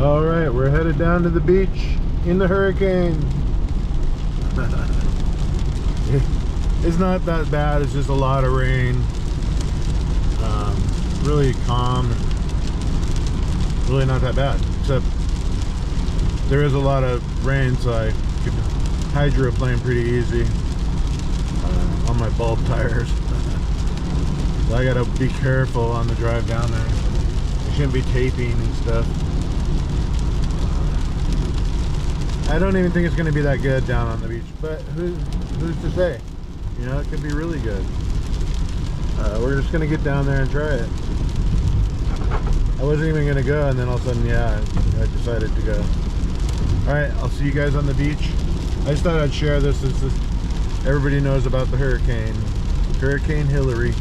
All right, we're headed down to the beach in the hurricane. It's not that bad, it's just a lot of rain. Really calm, really not that bad, except there is a lot of rain, so I could hydroplane pretty easy on my bulb tires. So I gotta be careful on the drive down there. I shouldn't be taping and stuff. I don't even think it's going to be that good down on the beach, but who's to say? You know, it could be really good. We're just going to get down there and try it. I wasn't even going to go, and then all of a sudden, yeah, I decided to go. Alright, I'll see you guys on the beach. I just thought I'd share this. Everybody knows about the hurricane. Hurricane Hillary.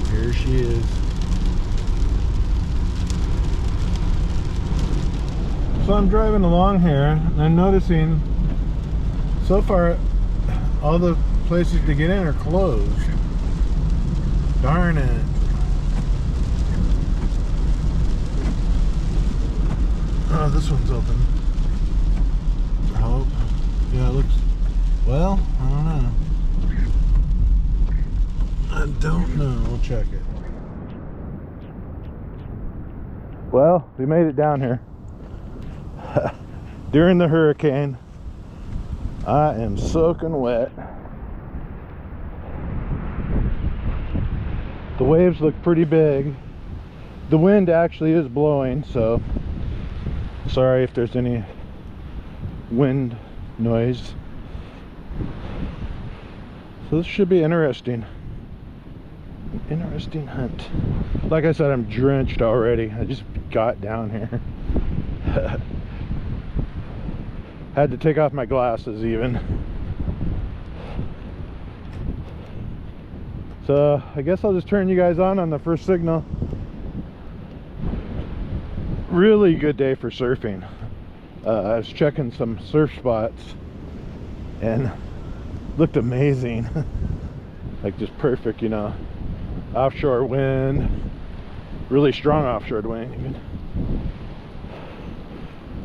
Here she is. So I'm driving along here, and I'm noticing so far all the places to get in are closed. Darn it. Oh, this one's open. I hope. Yeah, it looks... Well, I don't know. I don't know. We'll check it. Well, we made it down here. During the hurricane. I am soaking wet. The waves look pretty big. The wind actually is blowing, so sorry if there's any wind noise. So this should be interesting. An interesting hunt. Like I said, I'm drenched already. I just got down here. Had to take off my glasses even. So I guess I'll just turn you guys on the first signal. Really good day for surfing. I was checking some surf spots and looked amazing. Like just perfect, you know. Offshore wind, really strong offshore wind even.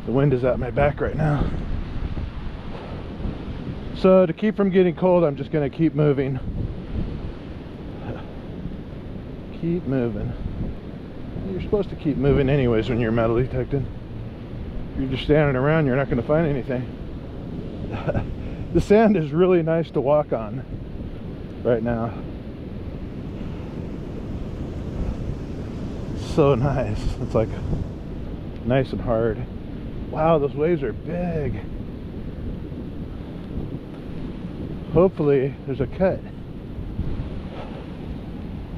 The wind is at my back right now. So to keep from getting cold, I'm just going to keep moving. Keep moving. You're supposed to keep moving anyways when you're metal detected. If you're just standing around, you're not going to find anything. The sand is really nice to walk on right now. So nice. It's like nice and hard. Wow, those waves are big. Hopefully there's a cut.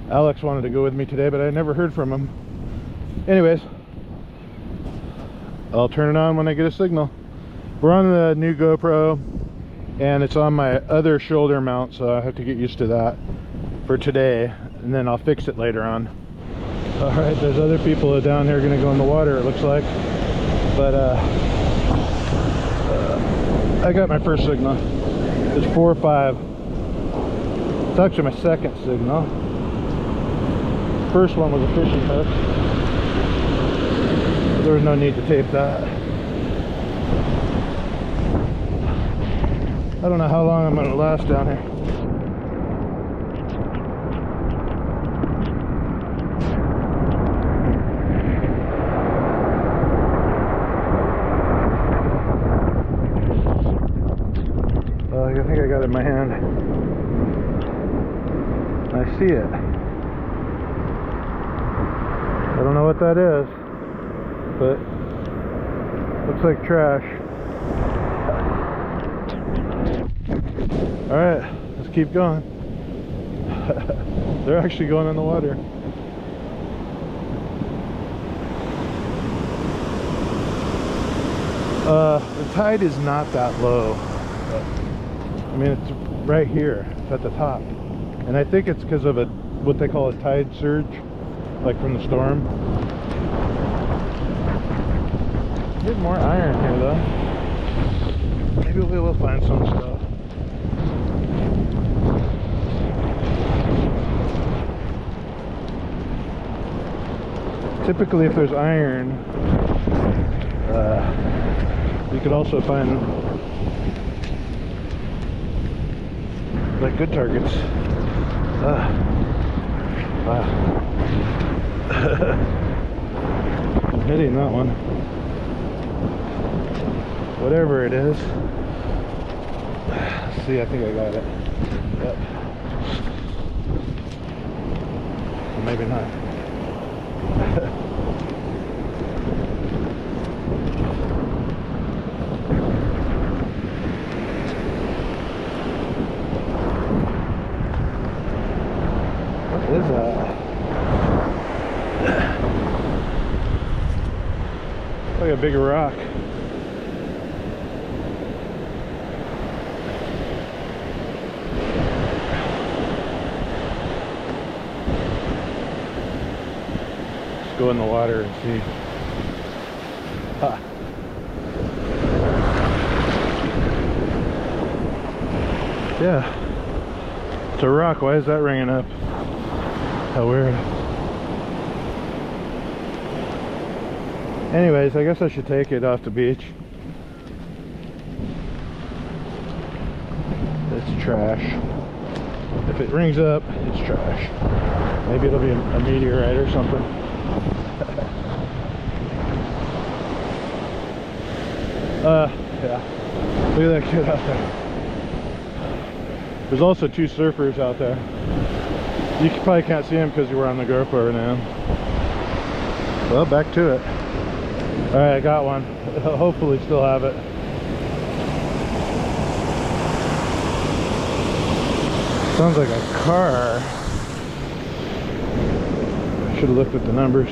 Alex wanted to go with me today, but I never heard from him. Anyways, I'll turn it on when I get a signal. We're on the new GoPro, and it's on my other shoulder mount, so I have to get used to that for today, and then I'll fix it later on. All right, there's other people down here going to go in the water, it looks like. But I got my first signal. It's 4 or 5. It's actually my second signal. First one was a fishing hook. There was no need to tape that. I don't know how long I'm going to last down here. I think I got it in my hand. I see it. I don't know what that is, but looks like trash. Alright, let's keep going. They're actually going in the water. The tide is not that low. I mean, it's right here, it's at the top. And I think it's because of what they call a tide surge, like from the storm. Get more iron here though. Maybe we will find some stuff. Typically if there's iron, You could also find like good targets. Wow. I'm hitting that one. Whatever it is. Let's see, I think I got it. Yep. Or maybe not. What is that? Like a big rock. Let's go in the water and see. Ha. Yeah. It's a rock. Why is that ringing up? How weird. Anyways, I guess I should take it off the beach. It's trash. If it rings up, it's trash. Maybe it'll be a meteorite or something. Yeah. Look at that kid out there. There's also two surfers out there. You probably can't see them because you were on the GoPro right now. Well, back to it. Alright, I got one. Hopefully still have it. Sounds like a car. I should have looked at the numbers.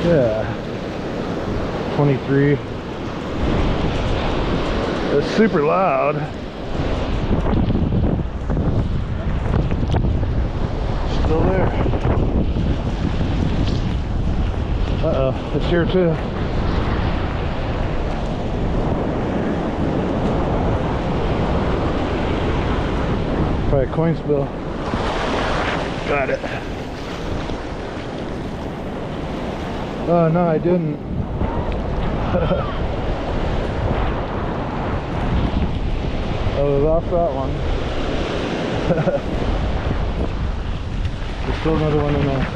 Yeah. 23. It's super loud. Still there. Uh-oh, it's here too. Probably a coin spill. Got it. Oh no, I didn't. I was off that one. There's still another one in there.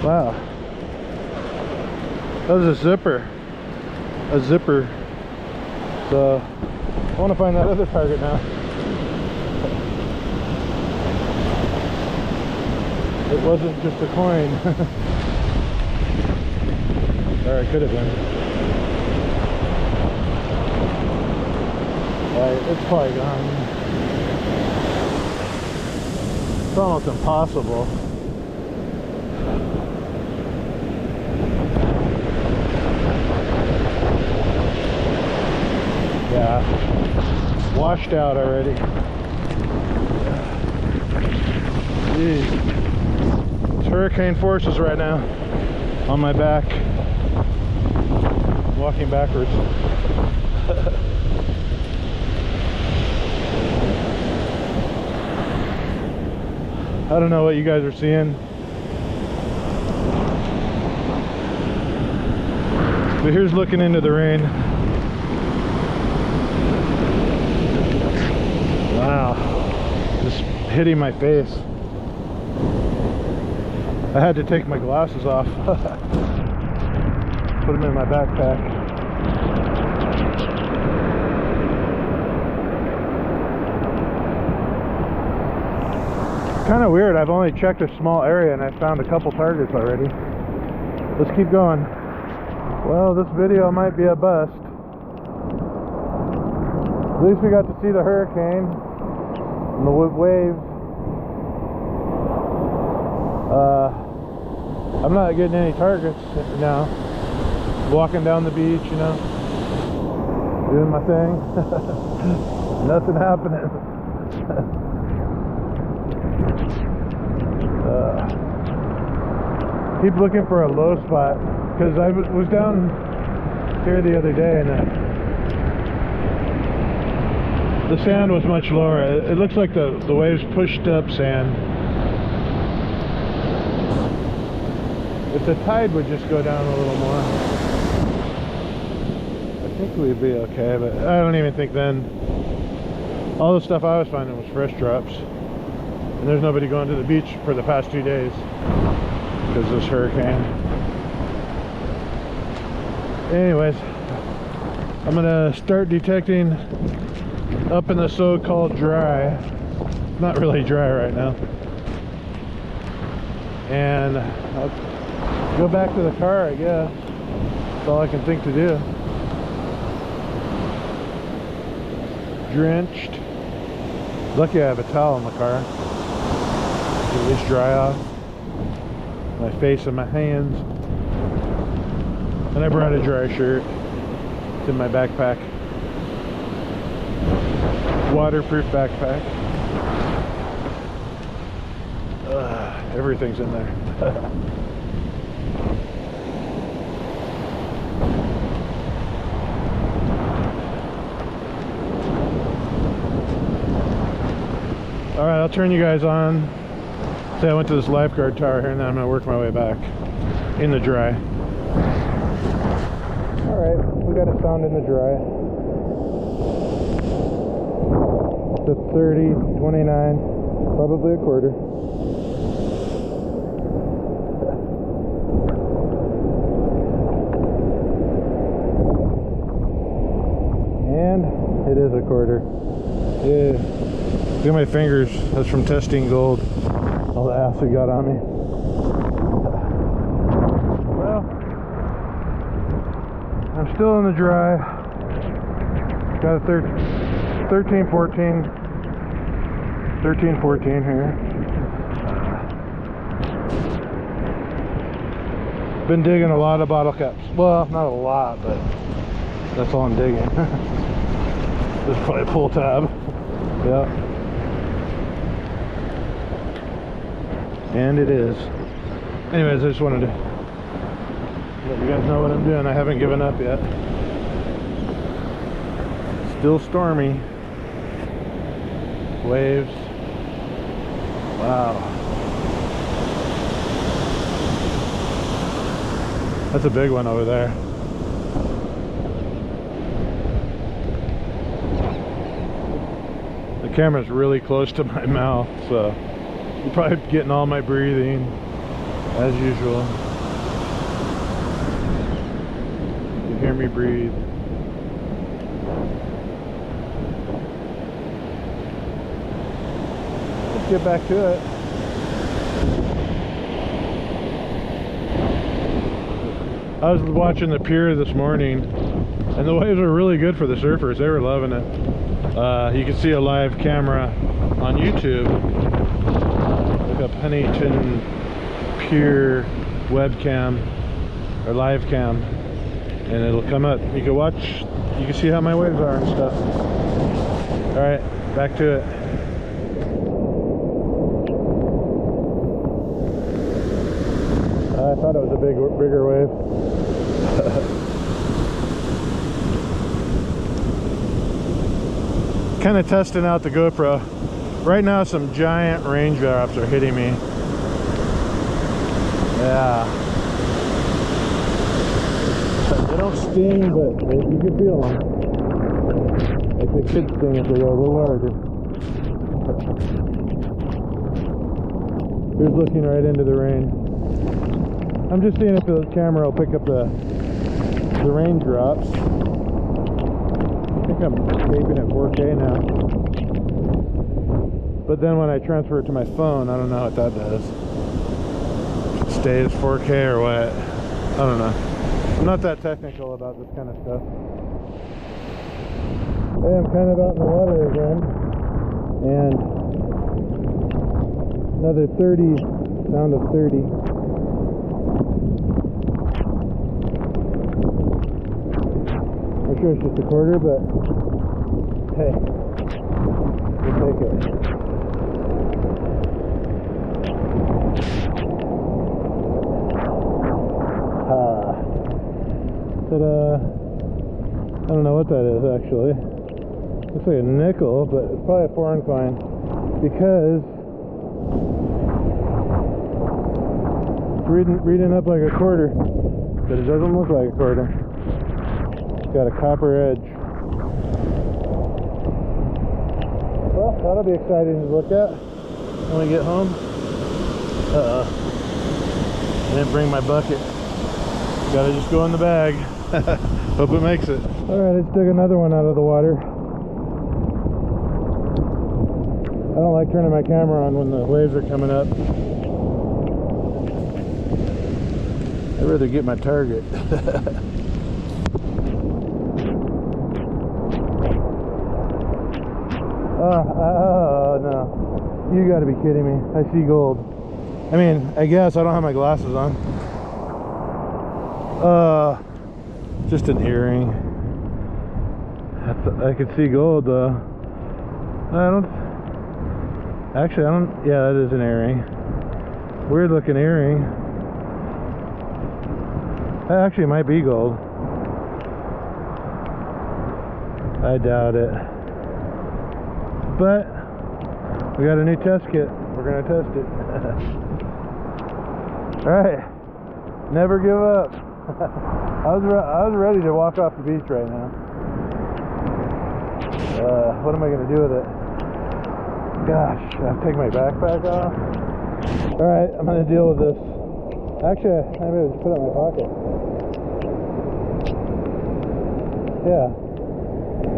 Wow, that was a zipper. So I want to find that other target now. It wasn't just a coin. Or it could have been. It's probably gone. It's almost impossible. Yeah, washed out already. Jeez. It's hurricane forces right now on my back. Walking backwards. I don't know what you guys are seeing. But here's looking into the rain. Wow, just hitting my face. I had to take my glasses off. Put them in my backpack. Kind of weird, I've only checked a small area and I found a couple targets already. Let's keep going. Well, this video might be a bust. At least we got to see the hurricane and the waves. I'm not getting any targets now. Walking down the beach, you know, doing my thing. Nothing happening. Keep looking for a low spot, because I was down here the other day and the sand was much lower. It looks like the waves pushed up sand. If the tide would just go down a little more, I think we'd be okay, but I don't even think then. All the stuff I was finding was fresh drops, and there's nobody going to the beach for the past 2 days because of this hurricane. Anyways, I'm gonna start detecting up in the so-called dry. Not really dry right now. And I'll go back to the car, I guess. That's all I can think to do. Drenched. Lucky I have a towel in the car. At least dry off my face and my hands. And I brought a dry shirt. It's in my backpack. Waterproof backpack. Everything's in there. Alright, I'll turn you guys on. Say I went to this lifeguard tower here, and then I'm gonna work my way back in the dry. Alright, we got a sound in the dry. It's a 30, 29, probably a quarter. And it is a quarter. Yeah. Look at my fingers. That's from testing gold. All the acid got on me. Well, I'm still in the dry. Got a 13, 14 here. Been digging a lot of bottle caps. Well, not a lot, but that's all I'm digging. This is probably a pull tab. Yeah. And it is. Anyways, I just wanted to let you guys know what I'm doing. I haven't given up yet. Still stormy. Waves. Wow. That's a big one over there. The camera's really close to my mouth, so you're probably getting all my breathing as usual. You hear me breathe. Let's get back to it. I was watching the pier this morning, and the waves are really good for the surfers. They were loving it. You can see a live camera on YouTube. Look up Huntington Pier webcam or live cam, and it'll come up. You can watch. You can see how my waves are and stuff. All right, back to it. I thought it was a bigger wave. Kind of testing out the GoPro. Right now some giant raindrops are hitting me. Yeah. They don't sting, but you can feel them. Like they could sting if they go a little harder. Here's looking right into the rain. I'm just seeing if the camera will pick up the raindrops. I think I'm taping at 4K now. But then when I transfer it to my phone, I don't know what that does. It stays 4K or what? I don't know. I'm not that technical about this kind of stuff. Hey, I'm kind of out in the water again. And another 30, sound of 30. sure it's just a quarter, but hey, we'll take it. Ta-da! I don't know what that is actually. Looks like a nickel, but it's probably a foreign coin because it's reading up like a quarter, but it doesn't look like a quarter. It's got a copper edge. Well, that'll be exciting to look at when we get home. I didn't bring my bucket. Gotta just go in the bag. Hope it makes it. Alright, let's dig another one out of the water. I don't like turning my camera on when the waves are coming up. I'd rather get my target. Oh no. You gotta be kidding me. I see gold. I mean, I guess I don't have my glasses on. Just an earring. I could see gold though. Actually, I don't. Yeah, that is an earring. Weird looking earring. That actually might be gold. I doubt it. But we got a new test kit. We're gonna test it. Alright. Never give up. I was ready to walk off the beach right now. What am I gonna do with it? Gosh, I'll take my backpack off. Alright, I'm gonna deal with this. Actually, maybe I'll just put it in my pocket. Yeah.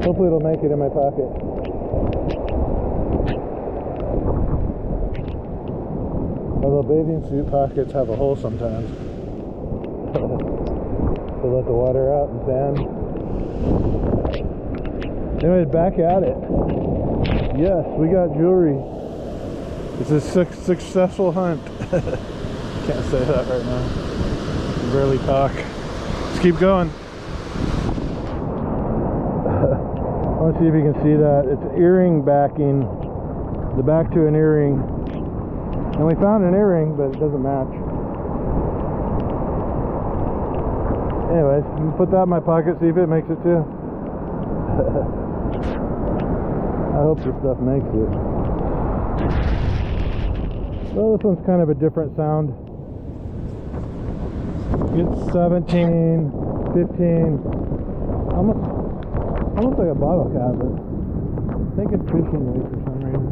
Hopefully it'll make it in my pocket. Although bathing suit pockets have a hole sometimes. To let the water out and sand. Anyways, back at it. Yes, we got jewelry. It's a successful hunt. Can't say that right now. I can barely talk. Let's keep going. I want to see if you can see that. It's earring backing. The back to an earring. And we found an earring, but it doesn't match. Anyways, I'm gonna put that in my pocket, see if it makes it too. I hope this stuff makes it. Well, this one's kind of a different sound. It's 17, 15, almost like a bottle cap, but I think it's fishing weight for some reason.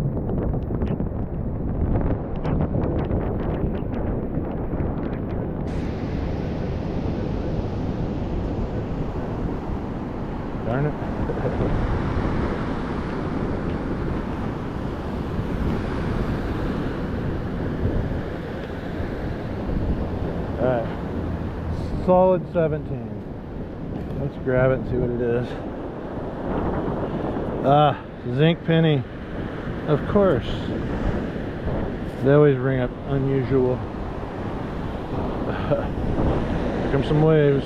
Darn it. Alright. Solid 17. Let's grab it and see what it is. Ah, zinc penny. Of course. They always bring up unusual. Here come some waves.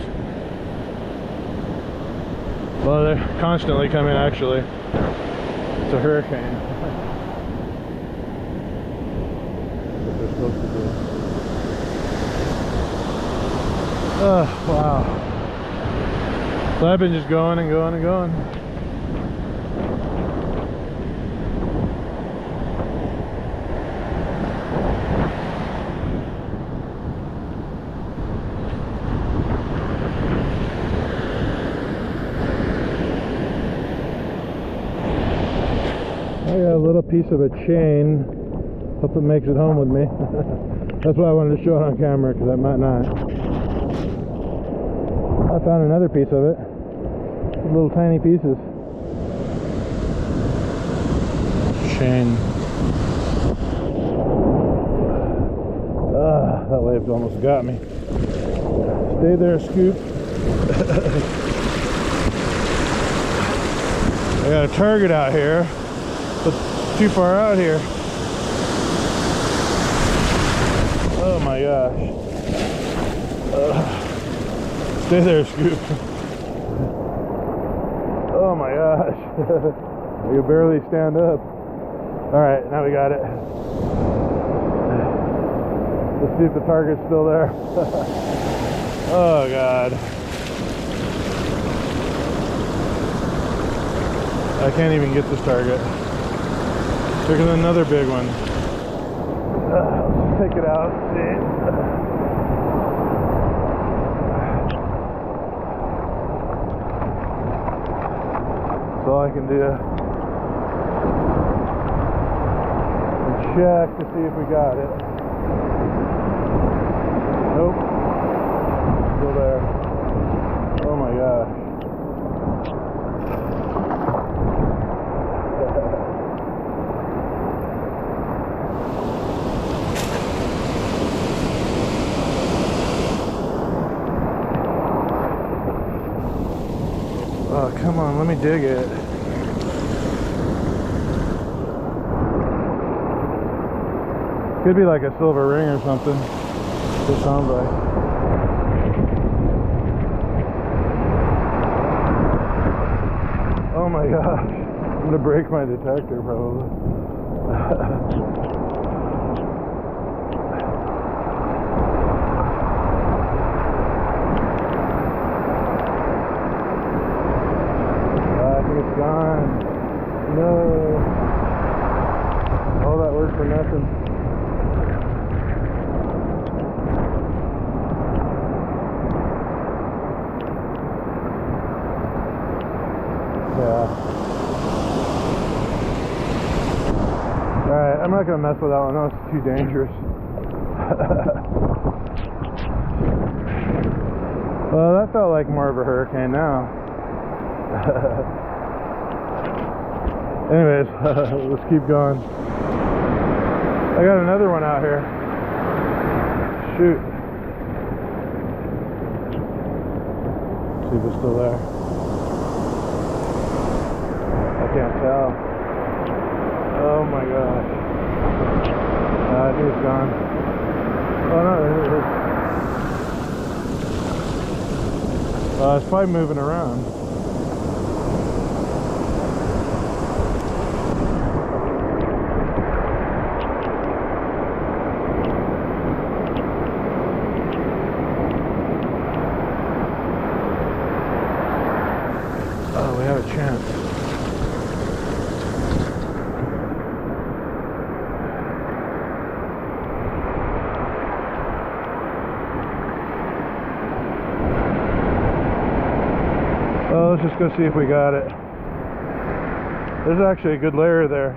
Well, they're constantly coming, actually. It's a hurricane. That's what they're supposed to do. Oh, wow. So I've been just going and going and going. I got a little piece of a chain. Hope it makes it home with me. That's why I wanted to show it on camera, because I might not. I found another piece of it. Little tiny pieces. Chain. Ah, that wave almost got me. Stay there, Scoop. I got a target out here. But too far out here. Oh my gosh. Stay there, Scoop. You barely stand up. Alright, now we got it. Let's see if the target's still there. Oh God. I can't even get this target. There's another big one. Let's take it out. See. That's all I can do. And check to see if we got it. Nope. Still there. Oh my gosh. Oh, come on, let me dig it. Could be like a silver ring or something. It sounds like. Oh my gosh. I'm gonna break my detector probably. It's gone. No. All that work for nothing. Yeah. Alright, I'm not gonna mess with that one. That was too dangerous. Well, that felt like more of a hurricane now. Anyways, let's keep going. I got another one out here. Shoot. See if it's still there. I can't tell. Oh my gosh. I think it's gone. Oh no, it is. It's probably moving around. Oh, we have a chance. Well, let's just go see if we got it. There's actually a good layer there.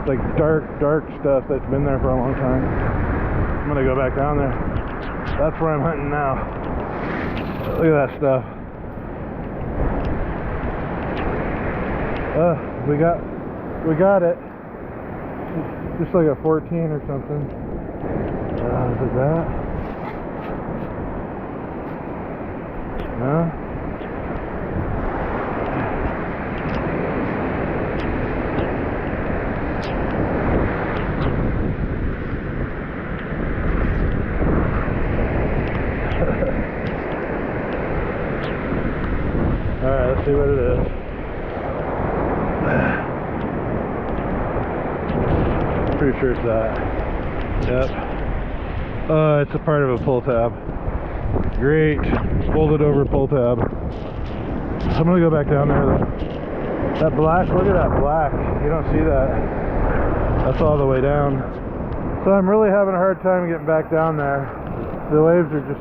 It's like dark stuff that's been there for a long time. I'm gonna go back down there. That's where I'm hunting now. Look at that stuff. We got it. Just like a 14 or something. Is it that? No? Alright, let's see what it is. Pretty sure it's that. Yep. It's a part of a pull tab. Great. Folded over pull tab. I'm gonna go back down there though. That black, look at that black. You don't see that. That's all the way down. So I'm really having a hard time getting back down there. The waves are just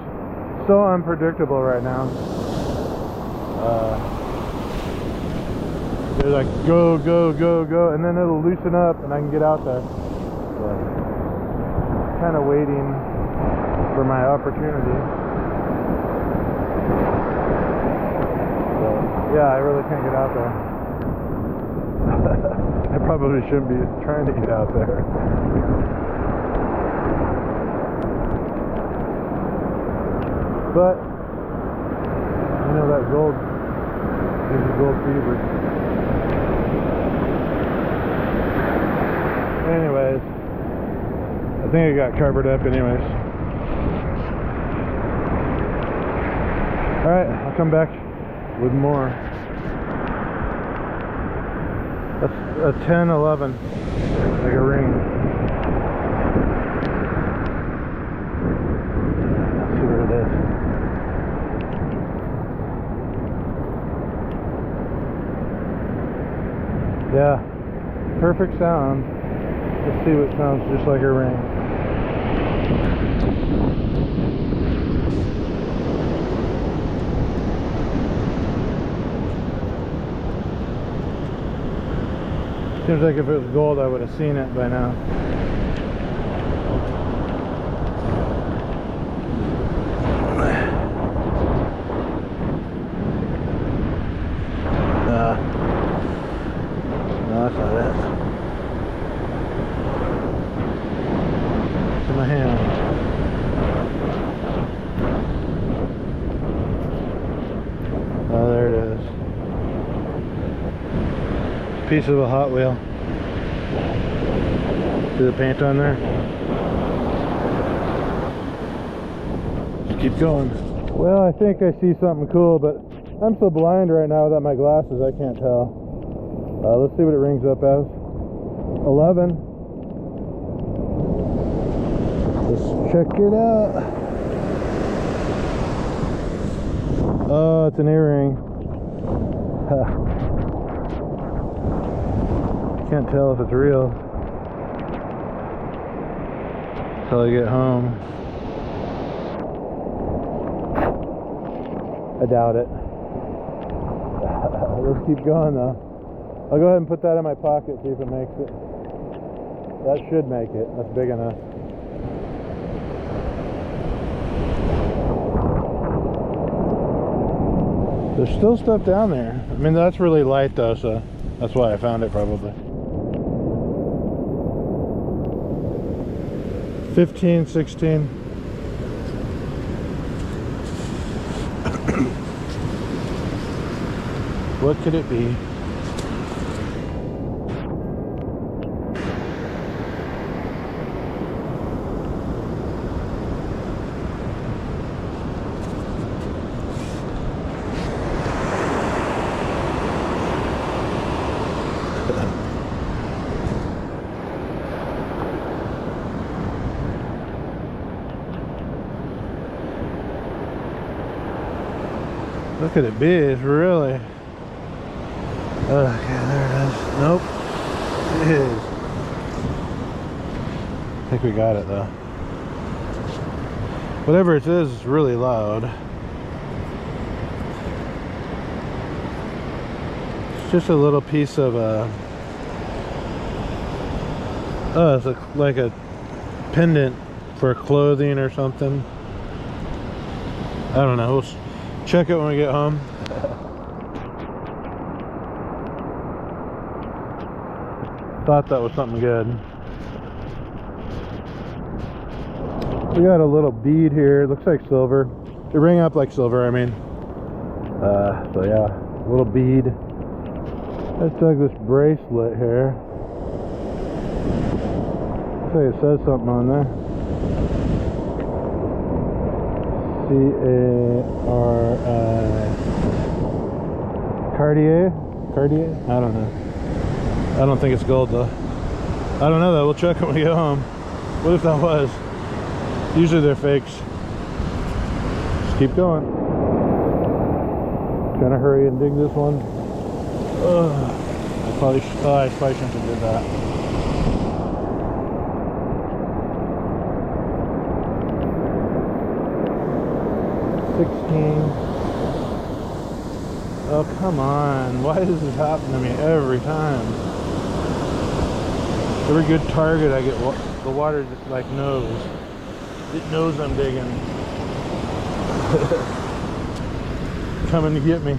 so unpredictable right now. They're like go, go, go, go, and then it'll loosen up and I can get out there. So, kind of waiting for my opportunity. So, yeah, I really can't get out there. I probably shouldn't be trying to get out there. But, you know, that gold gives you gold fever. Anyways, I think it got covered up anyways. Alright, I'll come back with more. a 10, 11, like a ring. Let's see what it is. Yeah, perfect sound. Let's see what sounds just like a ring. Seems like if it was gold, I would have seen it by now. No, that's not it. It's in my hand. Oh, there it is. Piece of a Hot Wheel. See the paint on there? Just keep going. Well, I think I see something cool, but I'm so blind right now without my glasses, I can't tell. Let's see what it rings up as. 11. Let's check it out. Oh, it's an earring. Can't tell if it's real until I get home. I doubt it. Let's keep going though. I'll go ahead and put that in my pocket, see if it makes it. That should make it. That's big enough. There's still stuff down there. I mean, that's really light though, so that's why I found it probably. 15, 16. What could it be? What could it be? It's really... Okay, there it is. Nope. It is. I think we got it though. Whatever it is, it's really loud. It's just a little piece of oh, it's like a pendant for clothing or something. I don't know. We'll check it when we get home. Thought that was something good. We got a little bead here. It looks like silver. It rang up like silver, I mean. So yeah, a little bead. Let's take this bracelet here. Looks like it says something on there. C-A-R-I. Cartier? Cartier? I don't know. I don't think it's gold though. I don't know though. We'll check when we get home. What if that was? Usually they're fakes. Just keep going. Trying to hurry and dig this one. I probably shouldn't have did that. Oh, come on. Why does this happen to me every time? Every good target I get, the water just like knows. It knows I'm digging. Coming to get me.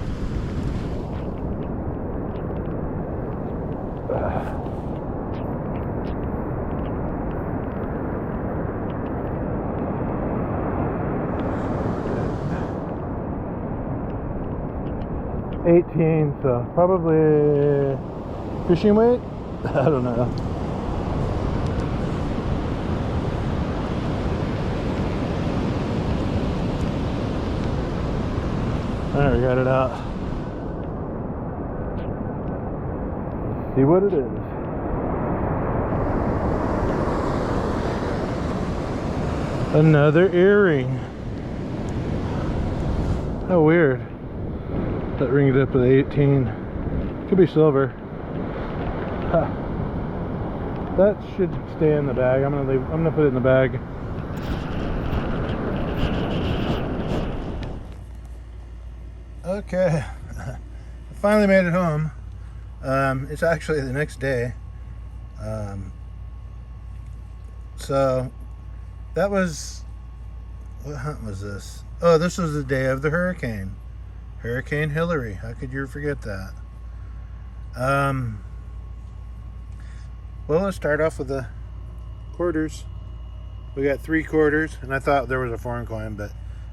$18, so probably fishing weight? I don't know. Alright, we got it out. See what it is. Another earring. How weird. That ringed up at 18. Could be silver. Huh. That should stay in the bag. I'm gonna put it in the bag. Okay. I finally made it home. It's actually the next day. So that was, what hunt was this? Oh, this was the day of the hurricane. Hurricane Hillary. How could you forget that? Well, let's start off with the quarters. We got 3 quarters, and I thought there was a foreign coin, but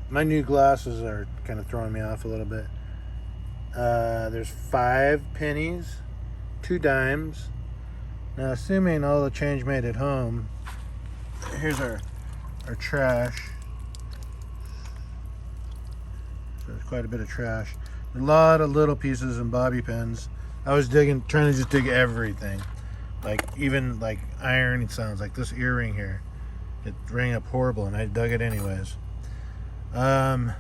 my new glasses are kind of throwing me off a little bit. There's 5 pennies, 2 dimes. Now, assuming all the change made at home, here's our trash. So there's quite a bit of trash. A lot of little pieces and bobby pins. I was trying to just dig everything. Like, even like iron sounds, like this earring here. It rang up horrible, and I dug it anyways. I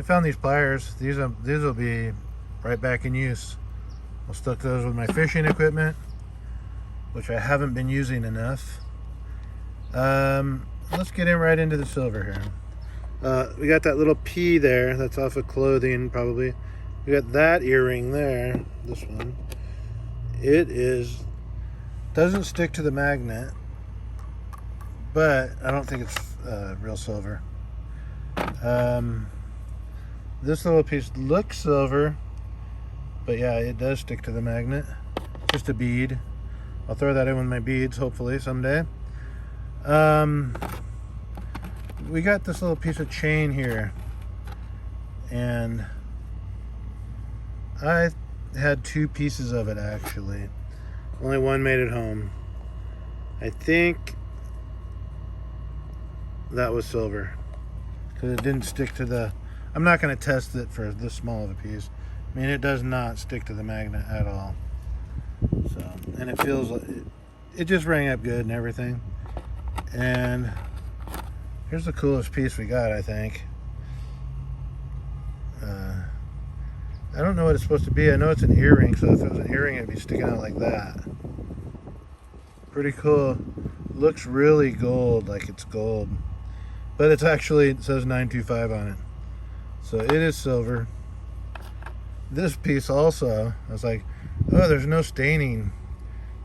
found these pliers. These will be right back in use. I'll stick those with my fishing equipment, which I haven't been using enough. Let's get right into the silver here. We got that little P there. That's off of clothing, probably. We got that earring there. This one. It doesn't stick to the magnet, but I don't think it's real silver. This little piece looks silver, but yeah, it does stick to the magnet. Just a bead. I'll throw that in with my beads, hopefully, someday. We got this little piece of chain here, and I had 2 pieces of it, actually. Only one made it home. I think that was silver, because it didn't stick to the... I'm not going to test it for this small of a piece. I mean, it does not stick to the magnet at all. So, and it feels like it just rang up good and everything. And here's the coolest piece we got, I think. I don't know what it's supposed to be. I know it's an earring, so if it was an earring, it'd be sticking out like that. Pretty cool. Looks really gold, like it's gold. But it's actually, it says 925 on it. So it is silver. This piece also, I was like, oh, there's no staining,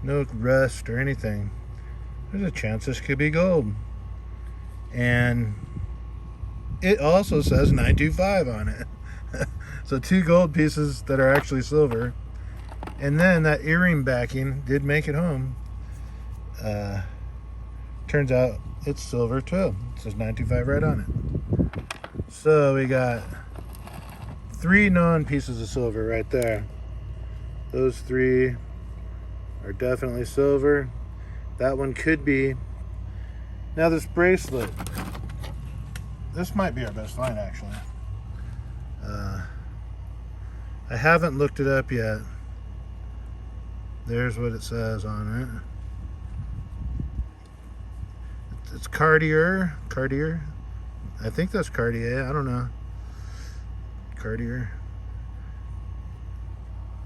no rust or anything. There's a chance this could be gold. And it also says 925 on it. So 2 gold pieces that are actually silver. And then that earring backing did make it home. Turns out it's silver too. It says 925 right on it. So we got 3 known pieces of silver right there. Those 3 are definitely silver. That one could be. Now this bracelet, this might be our best find, actually. I haven't looked it up yet. There's what it says on it. It's Cartier. I think that's Cartier. I don't know. Cartier.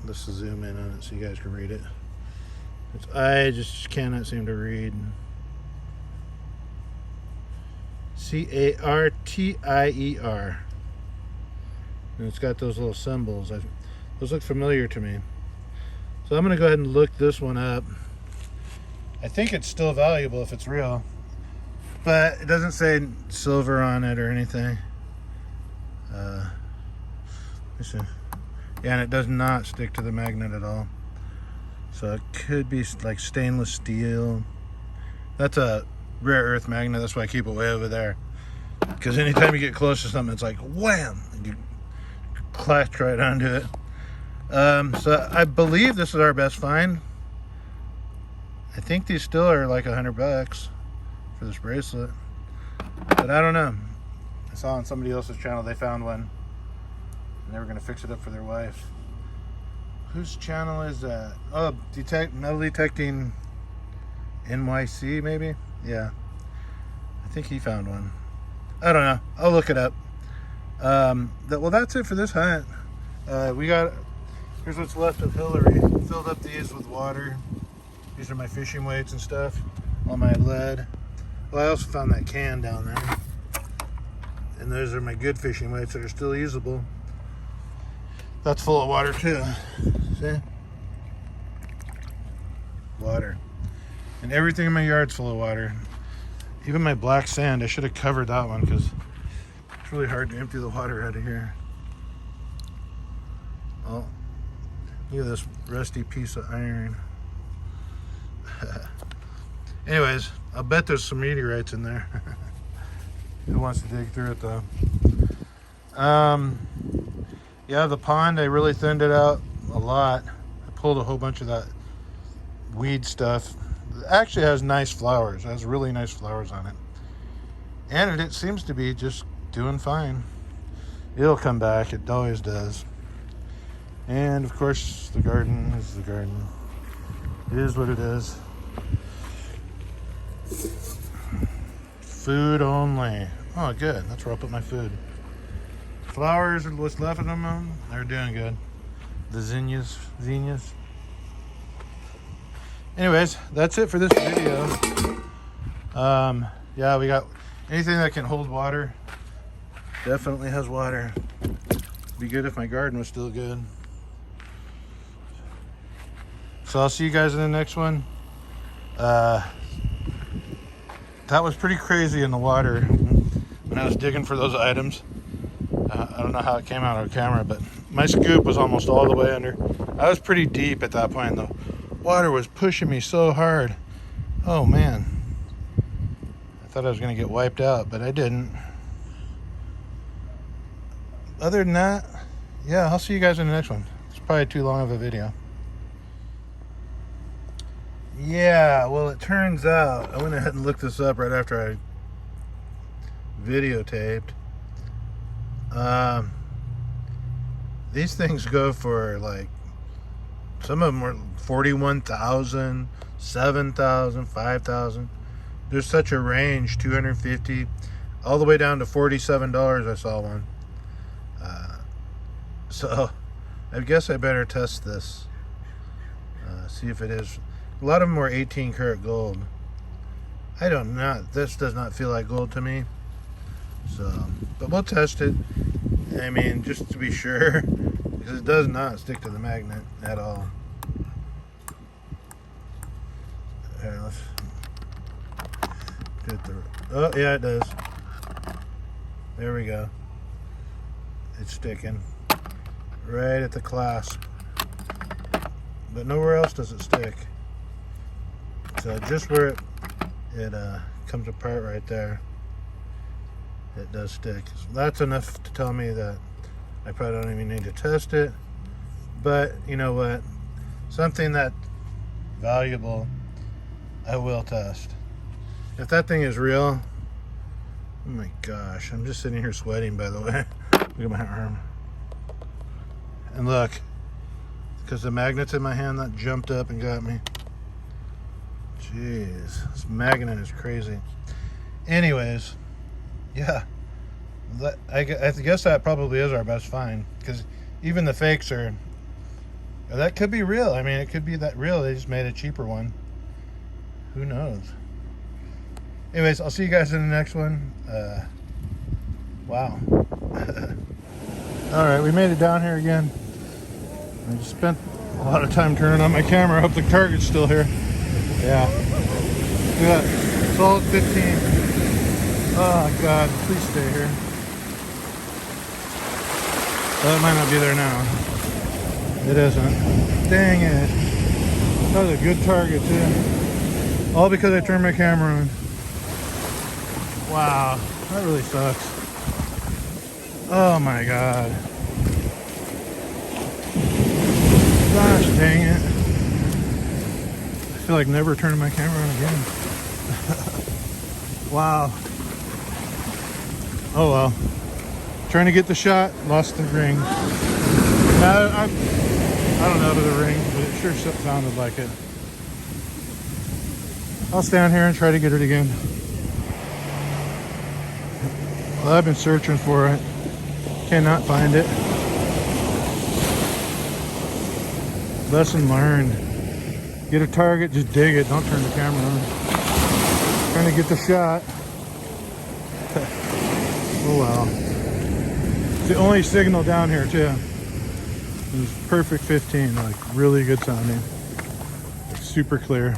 Let's zoom in on it so you guys can read it. I just cannot seem to read. Cartier. And it's got those little symbols. Those look familiar to me. So I'm going to go ahead and look this one up. I think it's still valuable if it's real. But it doesn't say silver on it or anything. Let's see. Yeah, and it does not stick to the magnet at all. So it could be like stainless steel. That's a rare earth magnet. That's why I keep it way over there. Because anytime you get close to something, it's like wham! You clutch right onto it. So I believe this is our best find. I think these still are like $100 for this bracelet. But I don't know. I saw on somebody else's channel they found one. And they were going to fix it up for their wife. Whose channel is that? Oh, metal detecting NYC, maybe? Yeah. I think he found one. I don't know. I'll look it up. Well, that's it for this hunt. Here's what's left of Hillary. Filled up these with water. These are my fishing weights and stuff. All my lead. Well, I also found that can down there. And those are my good fishing weights that are still usable. That's full of water too. See? Water. And everything in my yard's full of water. Even my black sand, I should have covered that one because it's really hard to empty the water out of here. Oh, look at this rusty piece of iron. Anyways, I'll bet there's some meteorites in there. Who wants to dig through it though? Yeah, the pond, I really thinned it out a lot. I pulled a whole bunch of that weed stuff. It actually has nice flowers. It has really nice flowers on it. And it seems to be just doing fine. It'll come back. It always does. And of course, the garden is the garden. It is what it is. Food only. Oh, good. That's where I'll put my food. Flowers are what's left of them. They're doing good. The zinnias. Anyways, that's it for this video. Yeah, we got anything that can hold water. Definitely has water. Be good if my garden was still good. So I'll see you guys in the next one. That was pretty crazy in the water when I was digging for those items. I don't know how it came out on camera, but my scoop was almost all the way under. I was pretty deep at that point. The water was pushing me so hard. Oh man. I thought I was going to get wiped out, but I didn't. Other than that, yeah, I'll see you guys in the next one. It's probably too long of a video. Yeah, well, it turns out, I went ahead and looked this up right after I videotaped. These things go for like, some of them were 41,000, 7,000, 5,000. There's such a range, 250, all the way down to $47. I saw one. So I guess I better test this. See if it is. A lot of them were 18 karat gold. I don't know. This does not feel like gold to me. So, but we'll test it. I mean, just to be sure, because it does not stick to the magnet at all. Here, let's get the. Oh, yeah, it does. There we go. It's sticking right at the clasp, but nowhere else does it stick. So just where it comes apart right there, it does stick. So that's enough to tell me that I probably don't even need to test it. But you know what? Something that valuable, I will test. If that thing is real, oh my gosh, I'm just sitting here sweating, by the way. Look at my arm. And look, because the magnet's in my hand, that jumped up and got me. Jeez, this magnet is crazy. Anyways, yeah, I guess that probably is our best find, because even the fakes are, that could be real. I mean, it could be that real. They just made a cheaper one. Who knows? Anyways, I'll see you guys in the next one. Wow. All right, we made it down here again. I just spent a lot of time turning on my camera. I hope the target's still here. Yeah. Look at that. Solid 15. Oh, God. Please stay here. Well, it might not be there now. It isn't. Dang it. That was a good target, too. All because I turned my camera on. Wow. That really sucks. Oh, my God. Gosh, dang it. I feel like never turning my camera on again. Wow. Oh well. Trying to get the shot, lost the ring. I don't know to the ring, but it sure sounded like it. I'll stand here and try to get it again. Well, I've been searching for it. Cannot find it. Lesson learned. Get a target, just dig it. Don't turn the camera on. Trying to get the shot. Oh well. It's the only signal down here too. It was perfect 15, like really good sounding. Like, super clear.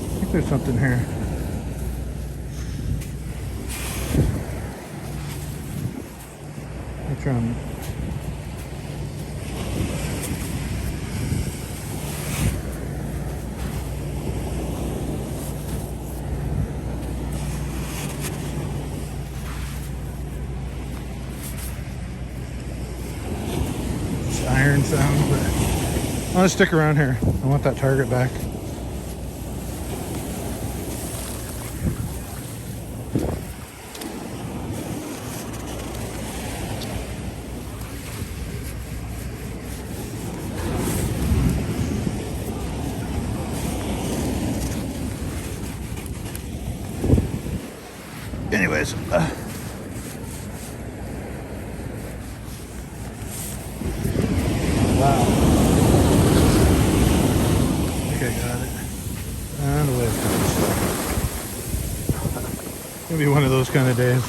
I think there's something here. I'm trying. Iron sound, but I'm gonna stick around here. I want that target back. Anyways, wow. Okay, got it. And away it comes. Gonna be one of those kind of days.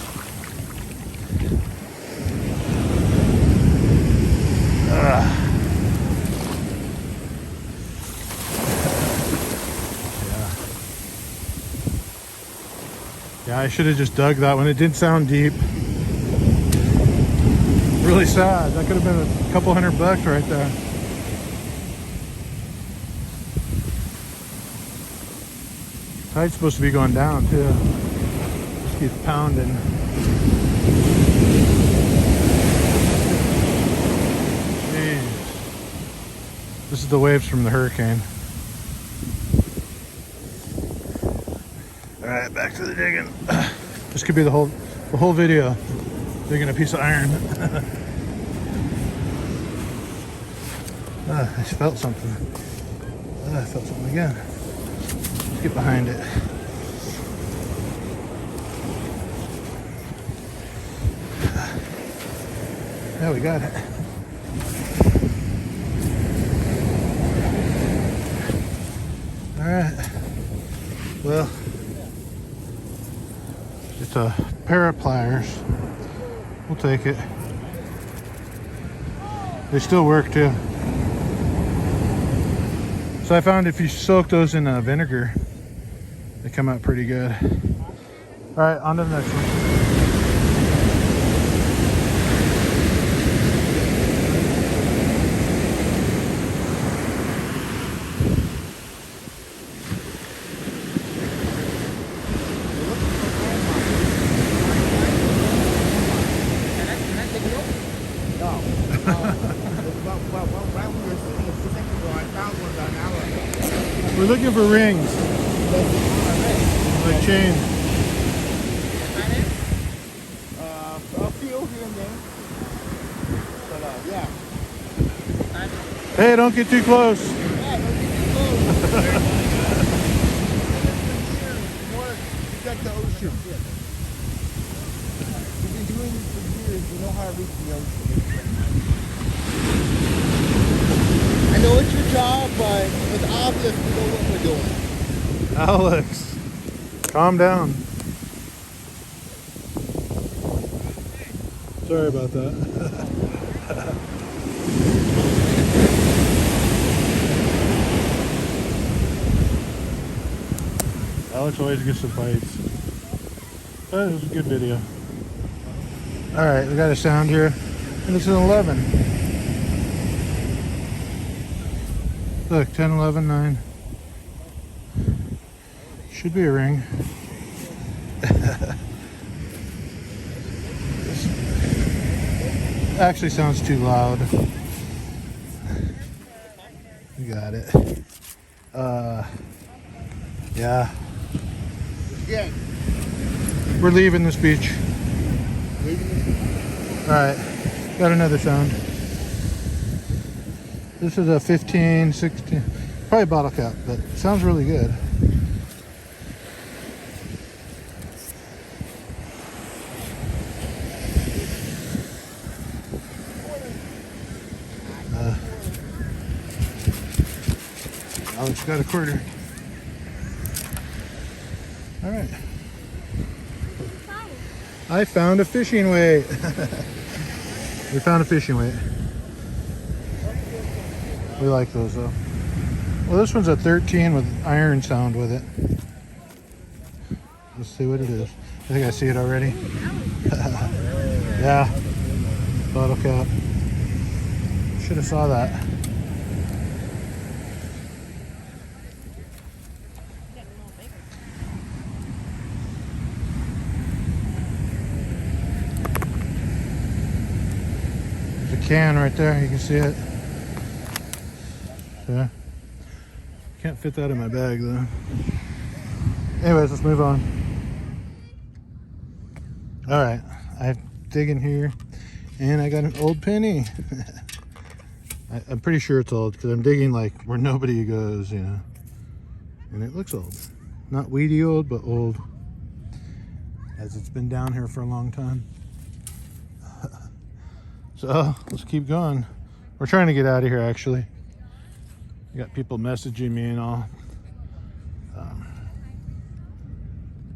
Yeah, I should have just dug that one. It did sound deep. Really sad. That could have been a couple $100 right there. Tide's supposed to be going down too. Just keeps pounding. Jeez. This is the waves from the hurricane. All right, back to the digging. This could be the whole video. Digging a piece of iron. I just felt something. I felt something again. Let's get behind it. Yeah, we got it. All right. Well, just a pair of pliers. We'll take it. They still work too. So I found if you soak those in vinegar, they come out pretty good. All right, on to the next one. We're looking for rings, like chains. A few here and there. But yeah. Hey, don't get too close. Yeah, don't get too close. More protect the ocean. We've been doing this for years. We know how to reach the ocean. I know it's your job, but it's obvious we know what we're doing. Alex, calm down. Sorry about that. Alex always gets the bites. But it was a good video. Alright, we got a sound here. And it's an 11. Look, 10, 11, 9. Should be a ring. Actually sounds too loud. We got it. Yeah. Yeah. We're leaving this beach. Alright, got another sound. This is a 15, 16, probably bottle cap, but it sounds really good. Alex got a quarter. Alright. I found a fishing weight. We found a fishing weight. We like those though. Well, this one's a 13 with iron sound with it. Let's see what it is. I think I see it already. Yeah. Bottle cap. Should have saw that. There's a can right there. You can see it. Yeah. Can't fit that in my bag though. Anyways, let's move on. All right, I'm digging here, and I got an old penny. I'm pretty sure it's old because I'm digging like where nobody goes, you know. And it looks old, not weedy old, but old, as it's been down here for a long time. So let's keep going. We're trying to get out of here actually. I got people messaging me and all.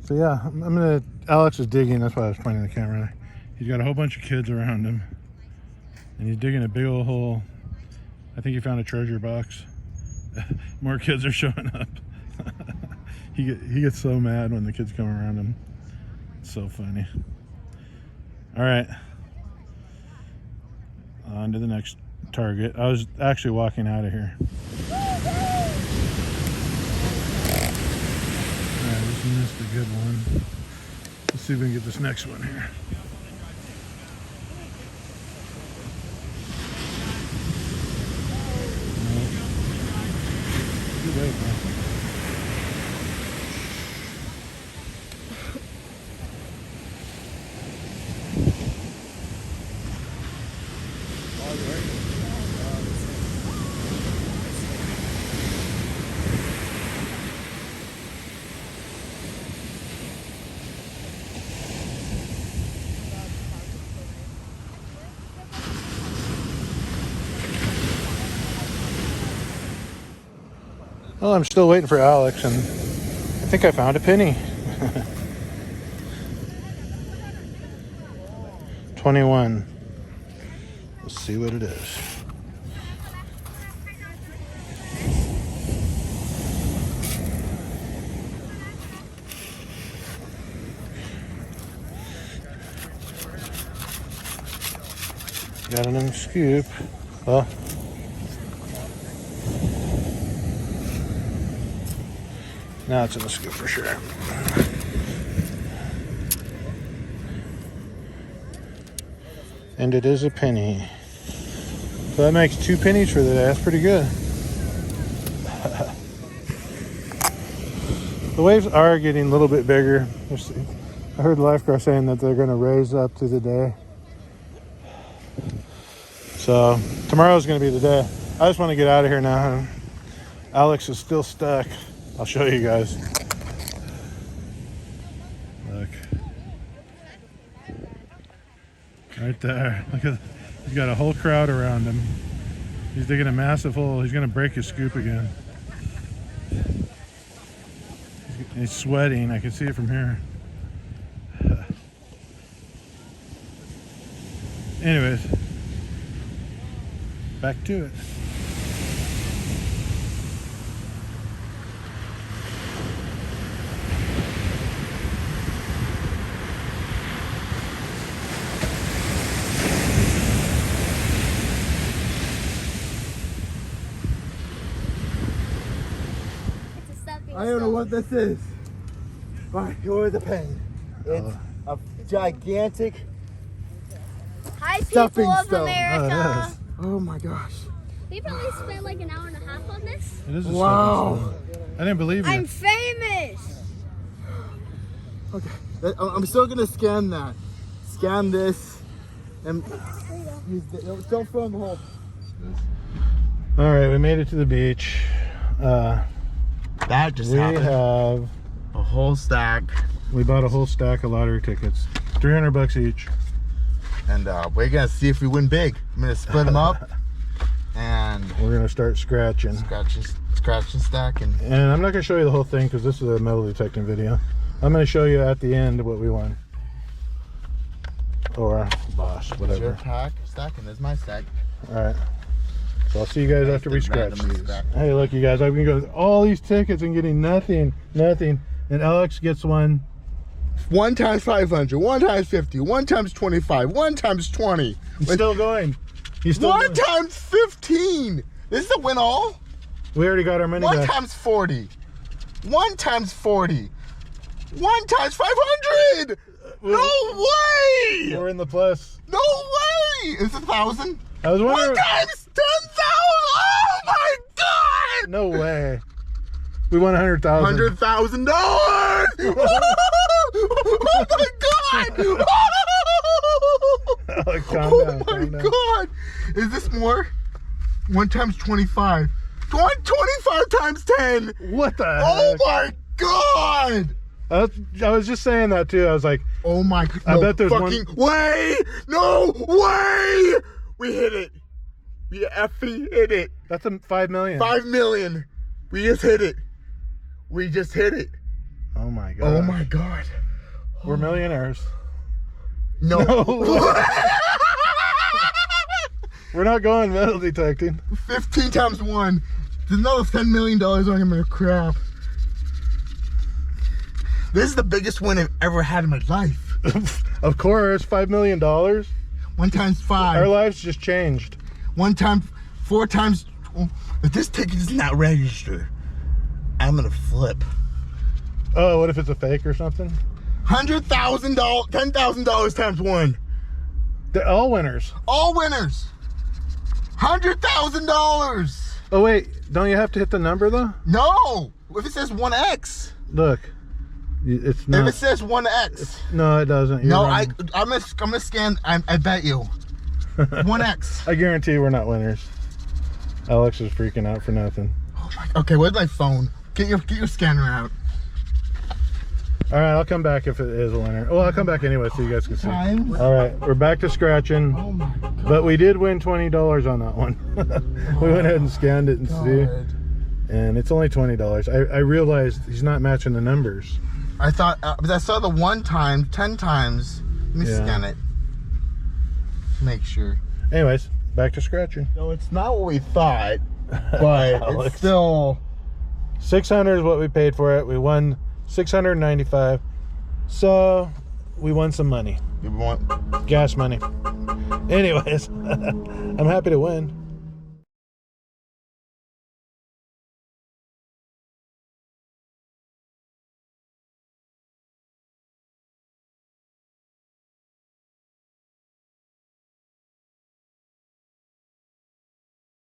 So yeah, I'm gonna, Alex is digging, that's why I was pointing the camera. He's got a whole bunch of kids around him. And he's digging a big old hole. I think he found a treasure box. More kids are showing up. He gets so mad when the kids come around him. It's so funny. All right. On to the next target. I was actually walking out of here. Alright, just missed a good one. Let's see if we can get this next one here. Good way, bro. Well, I'm still waiting for Alex, and I think I found a penny. 21. Let's see what it is. Got it in the scoop. Well, now it's in the scoop for sure. And it is a penny. So that makes 2 pennies for the day. That's pretty good. The waves are getting a little bit bigger. I heard the lifeguard saying that they're going to raise up through the day. So tomorrow's going to be the day. I just want to get out of here now. Alex is still stuck. I'll show you guys. Look. Right there. Look at, he's got a whole crowd around him. He's digging a massive hole. He's going to break his scoop again. He's sweating. I can see it from here. Anyways, back to it. I don't know what this is. Alright, you're the pain. It's a gigantic Hi, stuffing people of stone. America. Oh my gosh. We probably spent like an hour and a half on this. It is a Wow. stepping stone. I didn't believe you. I'm famous. Okay, I'm still gonna scan that. scan this and use the, don't throw in the hole. All right, we made it to the beach. That just We happened. have A whole stack. we bought a whole stack of lottery tickets, $300 each. And we're gonna see if we win big. I'm gonna split them up and We're gonna start scratching. scratch and stack and And I'm not gonna show you the whole thing because this is a metal detecting video. I'm gonna show you at the end what we won. Or boss, your whatever. pack stack and there's my stack. All right. So I'll see you guys after we scratch randomly these. scratch. Hey, look, you guys, I've been going all these tickets and getting nothing. And Alex gets one. 1 times 500, 1 times 50, 1 times 25, 1 times 20. He's still going. He's still 1 going. times 15. This is a win all. We already got our money 1 back. times 40. 1 times 40. 1 times 500. No way. We're in the plus. No way. Is it 1,000? I was 1 wondering. times 10,000. Oh my God. No way. We won 100,000. $100,000. Oh my God. Alex, calm Oh down, my calm down. God. Is this more? 1 times 25. 25 times 10. What the Oh heck? my God. I was just saying that too. I was like, Oh my. I No bet there's fucking way. No way. We hit it. We effing hit it. that's a 5 million. 5 million. We just hit it. We just hit it. Oh my God. Oh my God. We're millionaires. No. We're not going metal detecting. 15 times 1. There's another $10 million on my crap. This is the biggest win I've ever had in my life. Of course, $5 million. 1 times 5. Our lives just changed. 1 time, 4 times. If this ticket is not registered, I'm gonna flip. Oh, what if it's a fake or something? $100,000, $10,000 times 1. They're all winners. All winners. $100,000. Oh wait, don't you have to hit the number though? No. If it says 1X. Look, it's If not. it says 1X. No, it doesn't. You're No, wrong. I'm gonna scan. I bet you. 1X. I guarantee we're not winners. Alex is freaking out for nothing. Oh my. Okay, where's my phone? Get your scanner out. All right, I'll come back if it is a winner. Well, I'll come back anyway so you guys can see. Time. All right, we're back to scratching, Oh my God. but we did win $20 on that one. We went ahead and scanned it and see, and it's only $20. I realized he's not matching the numbers. I thought, but I saw the 1 time, 10 times. Let me Yeah. scan it. Make sure. Anyways, back to scratching. No, it's not what we thought, but Alex. it's still. 600 is what we paid for it. We won 695. So we won some money, We want. gas money. Anyways, I'm happy to win.